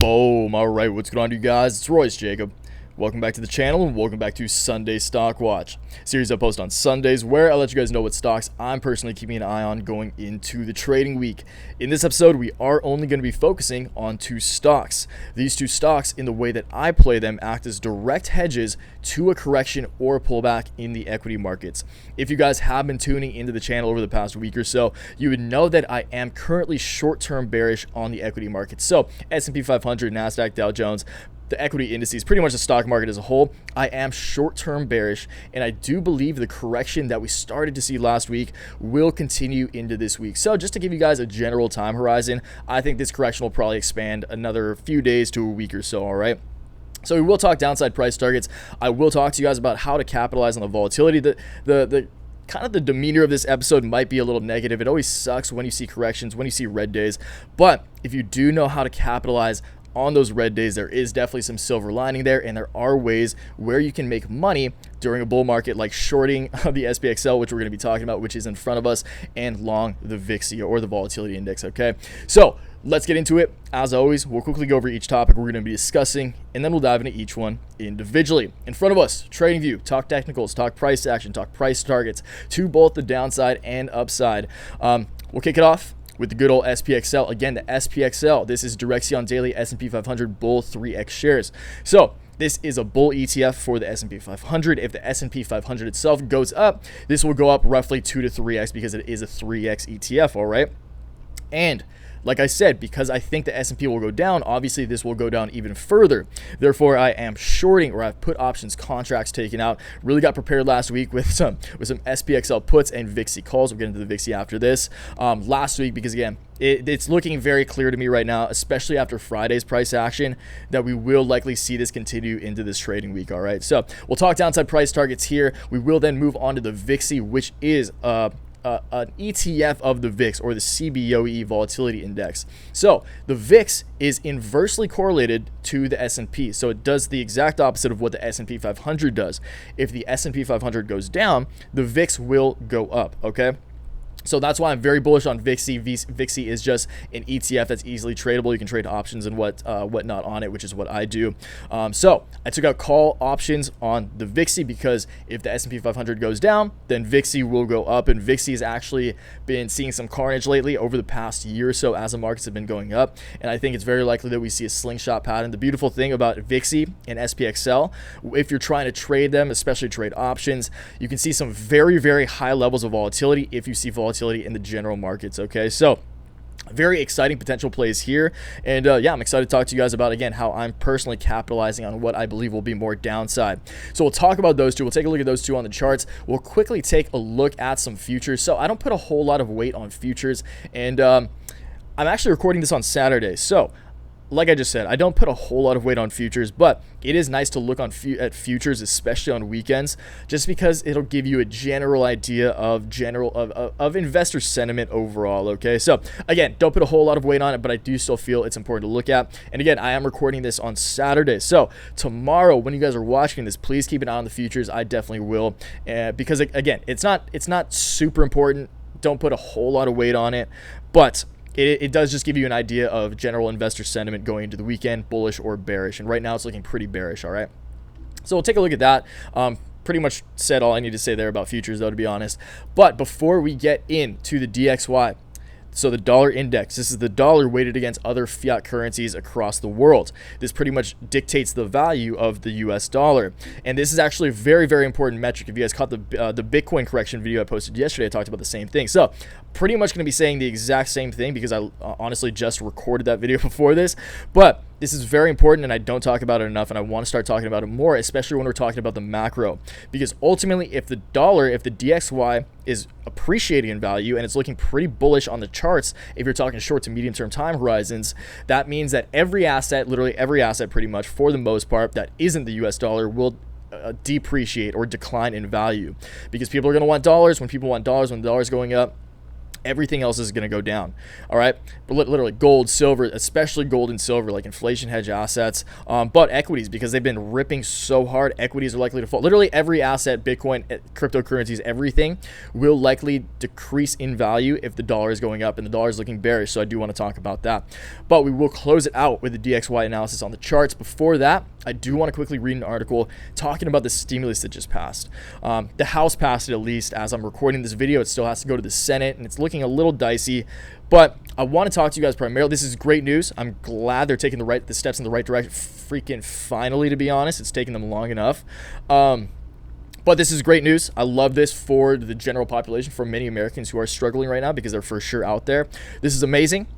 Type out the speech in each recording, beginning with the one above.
Boom. All right, what's going on, you guys? It's Royce Jacob. Welcome back to the channel and welcome back to Sunday Stock Watch, series I post on Sundays where I let you guys know what stocks I'm personally keeping an eye on going into the trading week. In this episode, we are only going to be focusing on two stocks. These two stocks, in the way that I play them, act as direct hedges to a correction or a pullback in the equity markets. If you guys have been tuning into the channel over the past week or so, you would know that I am currently short-term bearish on the equity markets. So S&P 500, Nasdaq, Dow Jones, the equity indices, pretty much the stock market as a whole, I am short-term bearish, and I do believe the correction that we started to see last week will continue into this week. So just to give you guys a general time horizon, I think this correction will probably expand another few days to a week or so, all right? So we will talk downside price targets. I will talk to you guys about how to capitalize on the volatility. The kind of the demeanor of this episode might be a little negative. It always sucks when you see corrections, when you see red days, but if you do know how to capitalize on those red days, there is definitely some silver lining there, and there are ways where you can make money during a bull market, like shorting the SPXL, which we're going to be talking about, which is in front of us, and long the VIXY or the volatility index. Okay, so let's get into it. As always, we'll quickly go over each topic we're going to be discussing, and then we'll dive into each one individually. In front of us, trading view, talk technicals, talk price action, talk price targets to both the downside and upside. We'll kick it off with the good old SPXL. Again, the SPXL, this is directly on daily S&P 500 bull 3x shares. So this is a bull ETF for the S&P 500. If the S&P 500 itself goes up, this will go up roughly 2 to 3x because it is a 3x ETF, all right? And like I said, because I think the S&P will go down, obviously this will go down even further. Therefore, I am shorting, or I've put options contracts taken out. Really got prepared last week with some SPXL puts and VIXY calls. We'll get into the VIXY after this. Last week, because again, it's looking very clear to me right now, especially after Friday's price action, that we will likely see this continue into this trading week. All right, so we'll talk downside price targets here. We will then move on to the VIXY, which is an ETF of the VIX, or the CBOE volatility index. So the VIX is inversely correlated to the S&P. So it does the exact opposite of what the S&P 500 does. If the S&P 500 goes down, the VIX will go up, okay? So that's why I'm very bullish on VIXY. VIXY is just an ETF that's easily tradable. You can trade options and whatnot on it, which is what I do. So I took out call options on the VIXY because if the S&P 500 goes down, then VIXY will go up. And VIXY has actually been seeing some carnage lately over the past year or so as the markets have been going up. And I think it's very likely that we see a slingshot pattern. The beautiful thing about VIXY and SPXL, if you're trying to trade them, especially trade options, you can see some very, very high levels of volatility if you see volatility in the general markets. Okay, so very exciting potential plays here, and yeah, I'm excited to talk to you guys about, again, how I'm personally capitalizing on what I believe will be more downside. So we'll talk about those two. We'll take a look at those two on the charts. We'll quickly take a look at some futures. So I don't put a whole lot of weight on futures, and I'm actually recording this on Saturday, so like I just said, I don't put a whole lot of weight on futures, but it is nice to look at futures, especially on weekends, just because it'll give you a general idea of investor sentiment overall. Okay, so again, don't put a whole lot of weight on it, but I do still feel it's important to look at. And again, I am recording this on Saturday, so tomorrow when you guys are watching this, please keep an eye on the futures. I definitely will, because again, it's not super important. Don't put a whole lot of weight on it, but it does just give you an idea of general investor sentiment going into the weekend, bullish or bearish. And right now it's looking pretty bearish, all right? So we'll take a look at that. Pretty much said all I need to say there about futures, though, to be honest. But before we get into the DXY, so the dollar index, this is the dollar weighted against other fiat currencies across the world. This pretty much dictates the value of the US dollar. And this is actually a very, very important metric. If you guys caught the Bitcoin correction video I posted yesterday, I talked about the same thing. So pretty much going to be saying the exact same thing because I honestly just recorded that video before this. But this is very important, and I don't talk about it enough, and I want to start talking about it more, especially when we're talking about the macro. Because ultimately, if the DXY is appreciating in value and it's looking pretty bullish on the charts, if you're talking short to medium term time horizons, that means that every asset, literally every asset pretty much, for the most part, that isn't the US dollar will depreciate or decline in value. Because people are going to want dollars. When people want dollars, when the dollar's going up, everything else is going to go down. All right, but literally gold, silver, especially gold and silver, like inflation hedge assets, but equities, because they've been ripping so hard, equities are likely to fall. Literally every asset, Bitcoin, cryptocurrencies, everything will likely decrease in value if the dollar is going up, and the dollar is looking bearish. So I do want to talk about that, but we will close it out with the DXY analysis on the charts. Before that, I do want to quickly read an article talking about the stimulus that just passed. The House passed it, at least as I'm recording this video. It still has to go to the Senate, and it's looking a little dicey, but I want to talk to you guys primarily. This is great news. I'm glad they're taking the steps in the right direction. Freaking finally, to be honest. It's taken them long enough. But this is great news. I love this for the general population, for many Americans who are struggling right now, because they're for sure out there. This is amazing.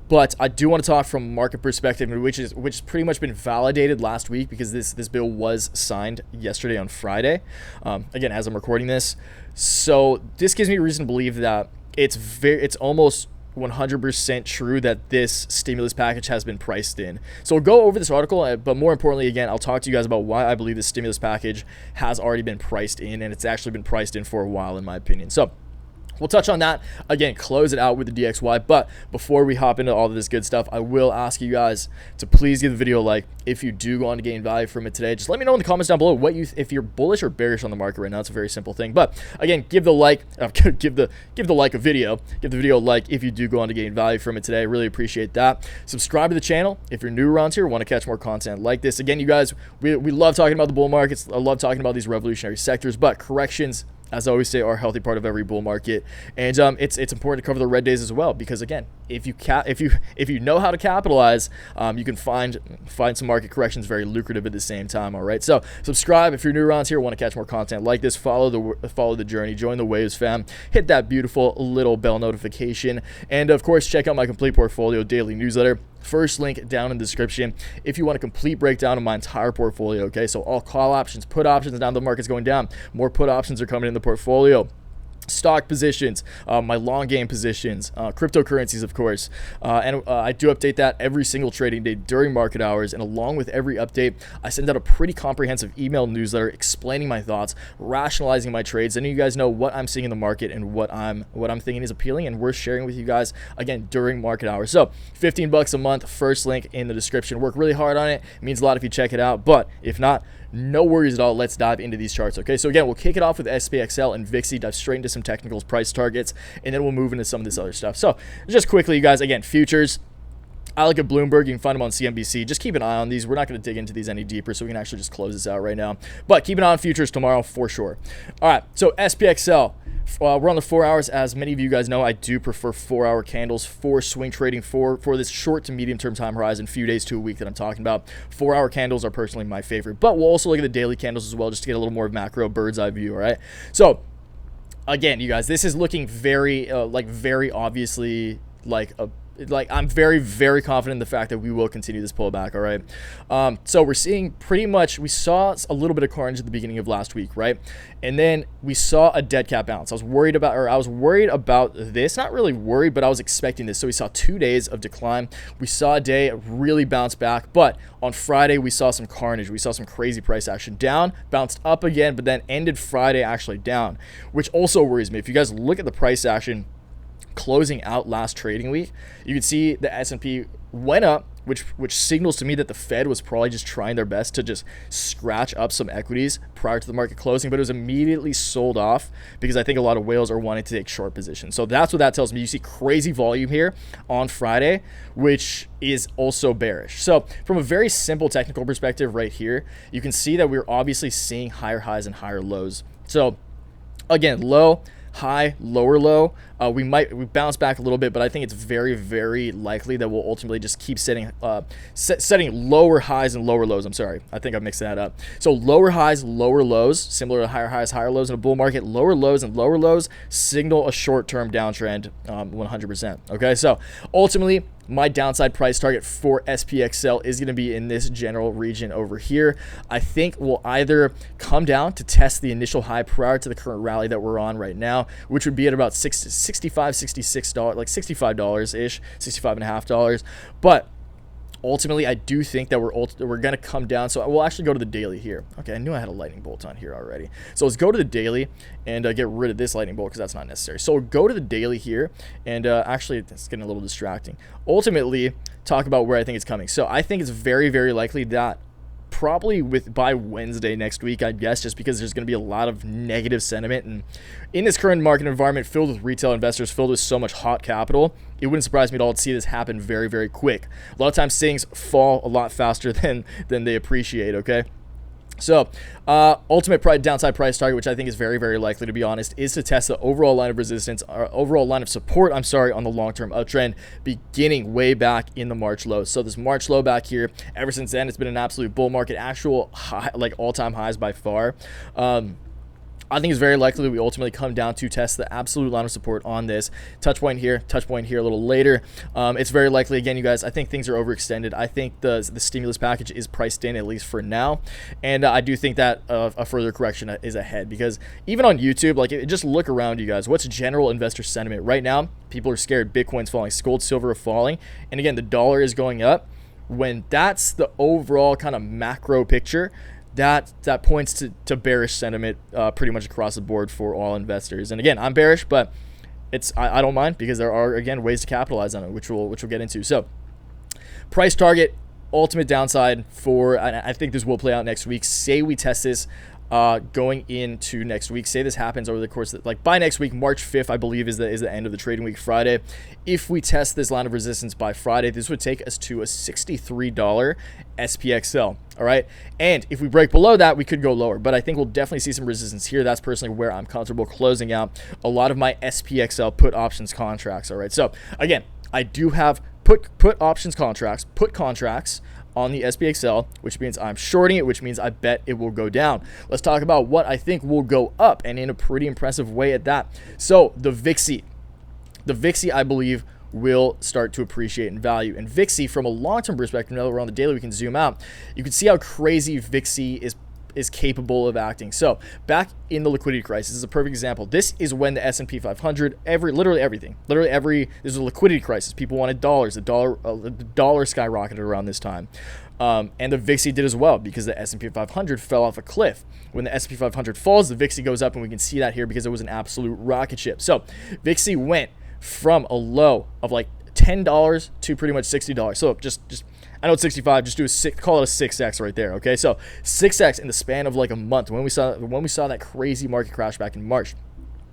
But I do want to talk from a market perspective, which has pretty much been validated last week, because this bill was signed yesterday on Friday, again, as I'm recording this. So this gives me reason to believe that it's almost 100% true that this stimulus package has been priced in. So we'll go over this article, but more importantly, again, I'll talk to you guys about why I believe this stimulus package has already been priced in, and it's actually been priced in for a while, in my opinion. So we'll touch on that, again, close it out with the DXY. But before we hop into all of this good stuff, I will ask you guys to please give the video a like if you do go on to gain value from it today. Just let me know in the comments down below if you're bullish or bearish on the market right now. It's a very simple thing. But again, give the like, give the like a video, give the video a like if you do go on to gain value from it today. I really appreciate that. Subscribe to the channel if you're new around here, want to catch more content like this. Again, you guys, we love talking about the bull markets. I love talking about these revolutionary sectors, but corrections, as I always say, are a healthy part of every bull market, and it's important to cover the red days as well, because again, if you know how to capitalize, you can find some market corrections very lucrative at the same time. All right, so subscribe if you're new around here, want to catch more content like this. Follow the journey, join the waves fam, hit that beautiful little bell notification, and of course, check out my complete portfolio daily newsletter. First link down in the description if you want a complete breakdown of my entire portfolio. Okay, so all call options, put options, now the market's going down, more put options are coming in the portfolio. Stock positions, my long game positions, cryptocurrencies, of course, and I do update that every single trading day during market hours, and along with every update, I send out a pretty comprehensive email newsletter explaining my thoughts, rationalizing my trades, and you guys know what I'm seeing in the market and what I'm thinking is appealing and worth sharing with you guys, again, during market hours. So $15 a month, first link in the description. Work really hard on it. It means a lot if you check it out, but if not, no worries at all. Let's dive into these charts. Okay, so again, we'll kick it off with SPXL and VIXY, dive straight into some technicals, price targets, and then we'll move into some of this other stuff. So just quickly, you guys, again, futures, I look at Bloomberg. You can find them on CNBC. Just keep an eye on these. We're not going to dig into these any deeper, so we can actually just close this out right now. But keep an eye on futures tomorrow for sure. All right, so SPXL. We're on the 4 hours. As many of you guys know, I do prefer 4-hour candles for swing trading for this short to medium term time horizon, few days to a week that I'm talking about. 4-hour candles are personally my favorite, but we'll also look at the daily candles as well, just to get a little more macro bird's eye view. All right, so again, you guys, this is looking very very obviously I'm very, very confident in the fact that we will continue this pullback. All right. So we're seeing we saw a little bit of carnage at the beginning of last week, right? And then we saw a dead cat bounce. I was worried about this, not really worried, but I was expecting this. So we saw 2 days of decline. We saw a day really bounce back, but on Friday, we saw some carnage. We saw some crazy price action down, bounced up again, but then ended Friday actually down, which also worries me. If you guys look at the price action closing out last trading week, you can see the S&P went up, which signals to me that the Fed was probably just trying their best to just scratch up some equities prior to the market closing, but it was immediately sold off because I think a lot of whales are wanting to take short positions. So that's what that tells me. You see crazy volume here on Friday, which is also bearish. So from a very simple technical perspective right here, you can see that we're obviously seeing higher highs and higher lows. So again, low, high, lower low. We bounce back a little bit, but I think it's very, very likely that we'll ultimately just keep setting lower highs and lower lows. I'm sorry, I think I'm mixing that up. So lower highs, lower lows, similar to higher highs, higher lows in a bull market. Lower lows and lower lows signal a short-term downtrend, 100%. Okay, so ultimately, my downside price target for SPXL is going to be in this general region over here. I think we'll either come down to test the initial high prior to the current rally that we're on right now, which would be at about $65, $66, like $65-ish, $65.50. But ultimately, I do think that we're going to come down. So we'll actually go to the daily here. Okay, I knew I had a lightning bolt on here already. So let's go to the daily and get rid of this lightning bolt because that's not necessary. So we'll go to the daily here, and actually, it's getting a little distracting. Ultimately, talk about where I think it's coming. So I think it's very, very likely that probably by Wednesday next week, I guess, just because there's going to be a lot of negative sentiment. And in this current market environment filled with retail investors, filled with so much hot capital, it wouldn't surprise me at all to see this happen very, very quick. A lot of times things fall a lot faster than they appreciate, okay? So, ultimate downside price target, which I think is very, very likely, to be honest, is to test the overall line of resistance, or overall line of support, on the long-term uptrend, beginning way back in the March low. So this March low back here, ever since then, it's been an absolute bull market, actual high, like all-time highs by far. I think it's very likely that we ultimately come down to test the absolute line of support on this touch point here a little later. It's very likely, again, you guys, I think things are overextended. I think the stimulus package is priced in, at least for now, and I do think that a further correction is ahead, because even on YouTube, like, just look around, you guys. What's general investor sentiment right now? People are scared. Bitcoin's falling, gold, silver are falling, and again, the dollar is going up. When that's the overall kind of macro picture, that points to bearish sentiment pretty much across the board for all investors. And again, I'm bearish, but I don't mind, because there are, again, ways to capitalize on it, which we'll get into. So price target, ultimate downside for, and I think this will play out next week. Say we test this going into next week. Say this happens over the course of, like, by next week, March 5th, I believe, is the end of the trading week, Friday. If we test this line of resistance by Friday, this would take us to a $63 SPXL. All right. And if we break below that, we could go lower, but I think we'll definitely see some resistance here. That's personally where I'm comfortable closing out a lot of my SPXL put options contracts. All right. So again, I do have put options contracts, put contracts on the SPXL, which means I'm shorting it, which means I bet it will go down. Let's talk about what I think will go up, and in a pretty impressive way at that. So the VIXY, I believe, will start to appreciate in value. And VIXY, from a long-term perspective, now that we're on the daily, we can zoom out. You can see how crazy VIXY is capable of acting. So back in the liquidity crisis, this is a perfect example. This is when the S&P 500, this is a liquidity crisis. People wanted dollars. The dollar skyrocketed around this time. And the VIXY did as well, because the S&P 500 fell off a cliff. When the S&P 500 falls, the VIXY goes up, and we can see that here because it was an absolute rocket ship. So VIXY went from a low of like $10 to pretty much $60. So just I know it's 65, just call it a 6x right there, okay? So 6x in the span of like a month when we saw that crazy market crash back in March.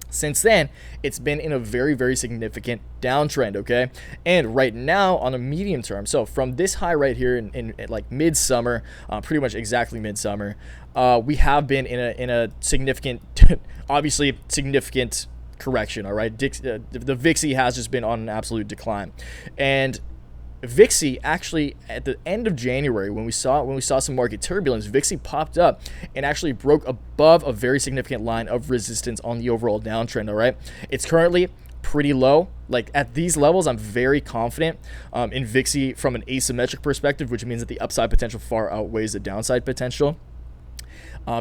Since then, it's been in a very, very significant downtrend, okay? And right now, on a medium term, so from this high right here in like midsummer, pretty much exactly midsummer, we have been in a significant, obviously significant correction, all right? The VIXY has just been on an absolute decline. And VIXY actually, at the end of January, when we saw some market turbulence, VIXY popped up and actually broke above a very significant line of resistance on the overall downtrend. All right, it's currently pretty low. Like, at these levels, I'm very confident in VIXY from an asymmetric perspective, which means that the upside potential far outweighs the downside potential.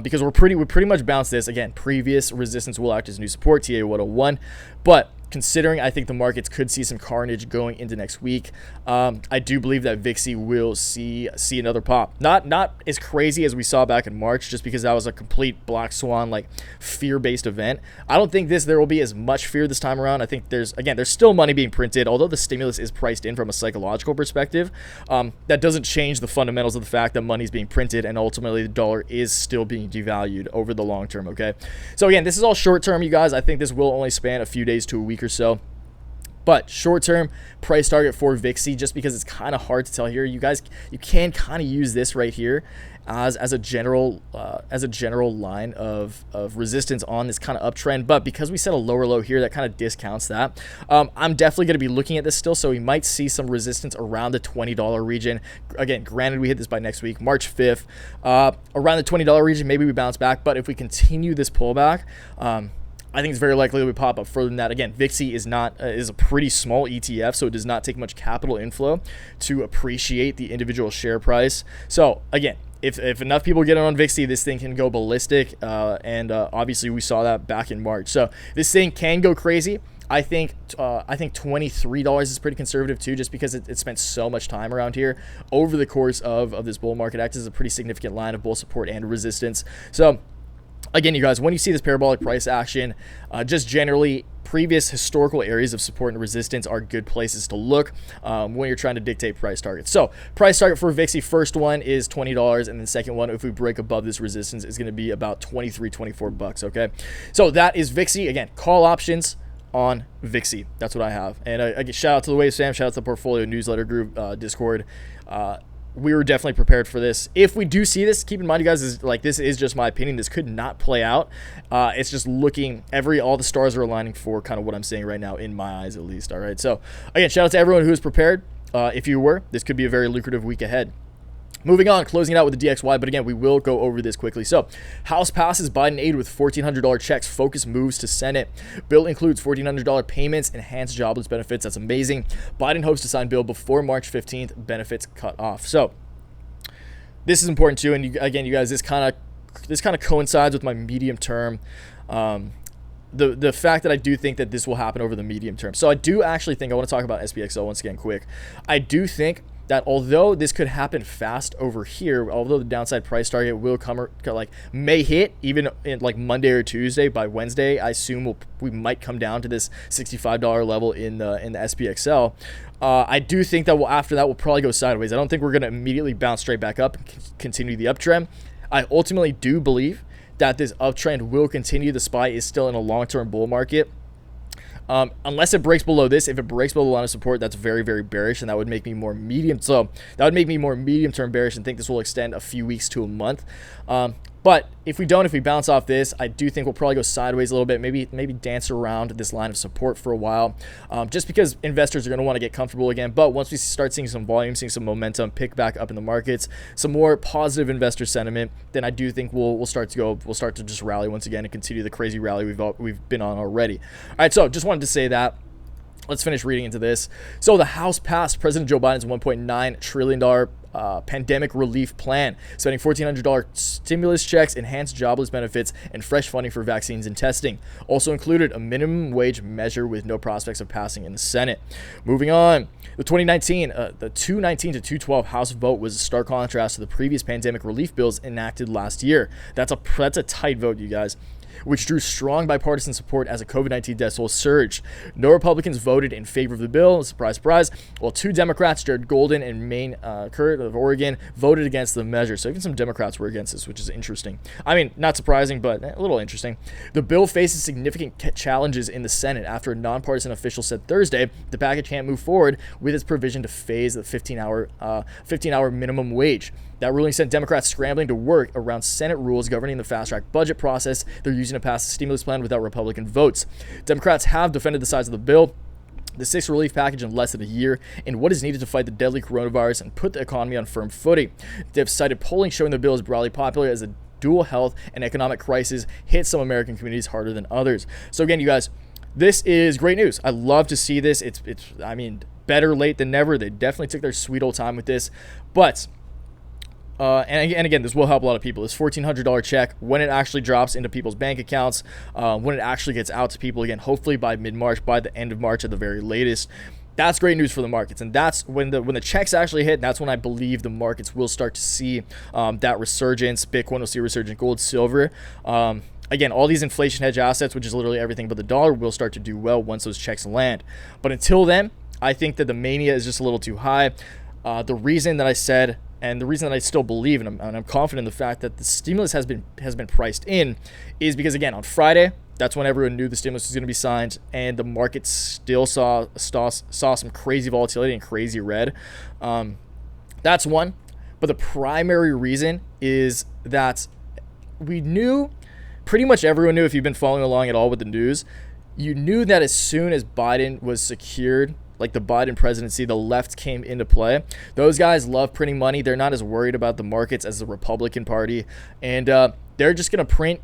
Because we pretty much bounced this. Again, previous resistance will act as new support, TA 101. But considering I think the markets could see some carnage going into next week, I do believe that VIXY will see another pop. Not as crazy as we saw back in March, just because that was a complete black swan, like, fear-based event. I don't think there will be as much fear this time around. I think there's still money being printed, although the stimulus is priced in from a psychological perspective. That doesn't change the fundamentals of the fact that money is being printed, and ultimately the dollar is still being devalued over the long term, okay? So again, this is all short term, you guys. I think this will only span a few days to a week or so. But short-term price target for VIXY, just because it's kind of hard to tell here, you guys, you can kind of use this right here as a general line of resistance on this kind of uptrend. But because we set a lower low here, that kind of discounts that. I'm definitely going to be looking at this still, so we might see some resistance around the $20 region. Again, granted, we hit this by next week, March 5th. Around the $20 region, maybe we bounce back. But if we continue this pullback, I think it's very likely that we pop up further than that. Again, VIXY is a pretty small ETF, so it does not take much capital inflow to appreciate the individual share price. So again, if enough people get on VIXY, this thing can go ballistic, and obviously we saw that back in March. So this thing can go crazy. I think $23 is pretty conservative too, just because it spent so much time around here over the course of this bull market. Acts as a pretty significant line of both support and resistance. So again, you guys, when you see this parabolic price action, just generally previous historical areas of support and resistance are good places to look when you're trying to dictate price targets. So price target for VIXY, first one is $20, and then second one, if we break above this resistance, is going to be about 23, 24 bucks. Okay, so that is VIXY. Again, call options on VIXY. That's what I have. And I get shout out to the Wave Sam, shout out to the portfolio newsletter group, Discord. We were definitely prepared for this. If we do see this, keep in mind, you guys, this is just my opinion. This could not play out. It's just looking, all the stars are aligning for kind of what I'm saying right now, in my eyes at least. All right. So again, shout out to everyone who is prepared. If you were, this could be a very lucrative week ahead. Moving on, closing it out with the DXY, but again, we will go over this quickly. So, House passes Biden aid with $1,400 checks, focus moves to Senate. Bill includes $1,400 payments, enhanced jobless benefits. That's amazing. Biden hopes to sign bill before March 15th, benefits cut off. So, this is important too, and again, you guys, this kind of coincides with my medium term. The fact that I do think that this will happen over the medium term. So I do actually think, I want to talk about SPXL once again quick. I do think that although this could happen fast over here, although the downside price target will may hit even in like Monday or Tuesday, by Wednesday, I assume we might come down to this $65 level in the SPXL. I do think that after that, we'll probably go sideways. I don't think we're going to immediately bounce straight back up and continue the uptrend. I ultimately do believe that this uptrend will continue. The SPY is still in a long-term bull market. Unless it breaks below this. If it breaks below the line of support, that's very, very bearish, and that would make me more medium. So that would make me more medium-term bearish and think this will extend a few weeks to a month. But if we bounce off this, I do think we'll probably go sideways a little bit, maybe dance around this line of support for a while, just because investors are going to want to get comfortable again. But once we start seeing some volume, seeing some momentum pick back up in the markets, some more positive investor sentiment, then I do think we'll start to just rally once again and continue the crazy rally we've been on already. All right, so just wanted to say that. Let's finish reading into this. So the House passed President Joe Biden's $1.9 trillion pandemic relief plan, spending $1,400 stimulus checks, enhanced jobless benefits, and fresh funding for vaccines and testing. Also included a minimum wage measure with no prospects of passing in the Senate. Moving on, the 219 to 212 House vote was a stark contrast to the previous pandemic relief bills enacted last year. That's a tight vote, you guys, which drew strong bipartisan support as a COVID-19 death toll surged. No Republicans voted in favor of the bill, surprise, surprise, while two Democrats, Jared Golden and Maine Kurt of Oregon, voted against the measure. So even some Democrats were against this, which is interesting. I mean, not surprising, but a little interesting. The bill faces significant challenges in the Senate after a nonpartisan official said Thursday the package can't move forward with its provision to phase the 15-hour minimum wage. That ruling sent Democrats scrambling to work around Senate rules governing the fast-track budget process they're using to pass the stimulus plan without Republican votes. Democrats have defended the size of the bill, the sixth relief package in less than a year, and what is needed to fight the deadly coronavirus and put the economy on firm footing. They've cited polling showing the bill is broadly popular as the dual health and economic crisis hit some American communities harder than others. So again, you guys, this is great news. I love to see this. It's better late than never. They definitely took their sweet old time with this, but and again, this will help a lot of people. This $1,400 check, when it actually drops into people's bank accounts, when it actually gets out to people, again, hopefully by mid-March, by the end of March at the very latest, that's great news for the markets. And that's when the checks actually hit, that's when I believe the markets will start to see that resurgence. Bitcoin will see a resurgence, gold, silver. Again, all these inflation hedge assets, which is literally everything but the dollar, will start to do well once those checks land. But until then, I think that the mania is just a little too high. The reason that I said, and the reason that I still believe, and I'm confident in the fact that the stimulus has been priced in, is because, again, on Friday, that's when everyone knew the stimulus was going to be signed, and the market still saw some crazy volatility and crazy red. That's one. But the primary reason is that we knew, pretty much everyone knew, if you've been following along at all with the news, you knew that as soon as Biden was secured, like the Biden presidency, the left came into play. Those guys love printing money. They're not as worried about the markets as the Republican Party. And they're just going to print.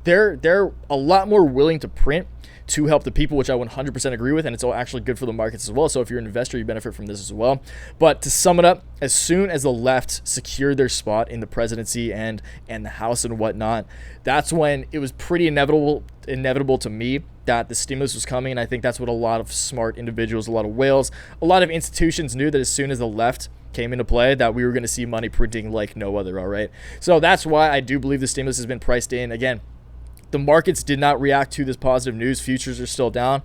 They're a lot more willing to print to help the people, which I 100% agree with. And it's actually good for the markets as well. So if you're an investor, you benefit from this as well. But to sum it up, as soon as the left secured their spot in the presidency and the House and whatnot, that's when it was pretty inevitable to me that the stimulus was coming, and I think that's what a lot of smart individuals, a lot of whales, a lot of institutions knew, that as soon as the left came into play, that we were going to see money printing like no other. All right, so that's why I do believe the stimulus has been priced in. Again, the markets did not react to this positive news. Futures are still down.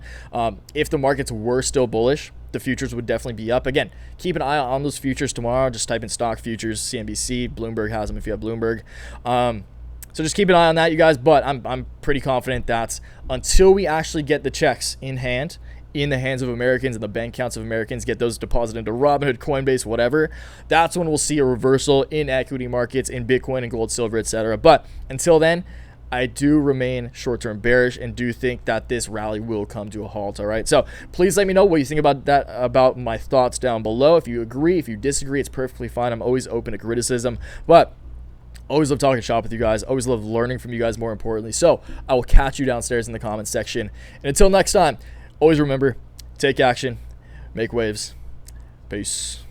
If the markets were still bullish, the futures would definitely be up. Again, keep an eye on those futures tomorrow. Just type in stock futures, CNBC. Bloomberg has them if you have Bloomberg. So just keep an eye on that, you guys. But I'm pretty confident that until we actually get the checks in hand, in the hands of Americans and the bank accounts of Americans, get those deposited into Robinhood, Coinbase, whatever, that's when we'll see a reversal in equity markets, in Bitcoin and gold, silver, etc. But until then, I do remain short-term bearish and do think that this rally will come to a halt. All right, so please let me know what you think about that, about my thoughts down below. If you agree, if you disagree, it's perfectly fine. I'm always open to criticism, but always love talking shop with you guys. Always love learning from you guys, more importantly. So I will catch you downstairs in the comments section. And until next time, always remember, take action, make waves. Peace.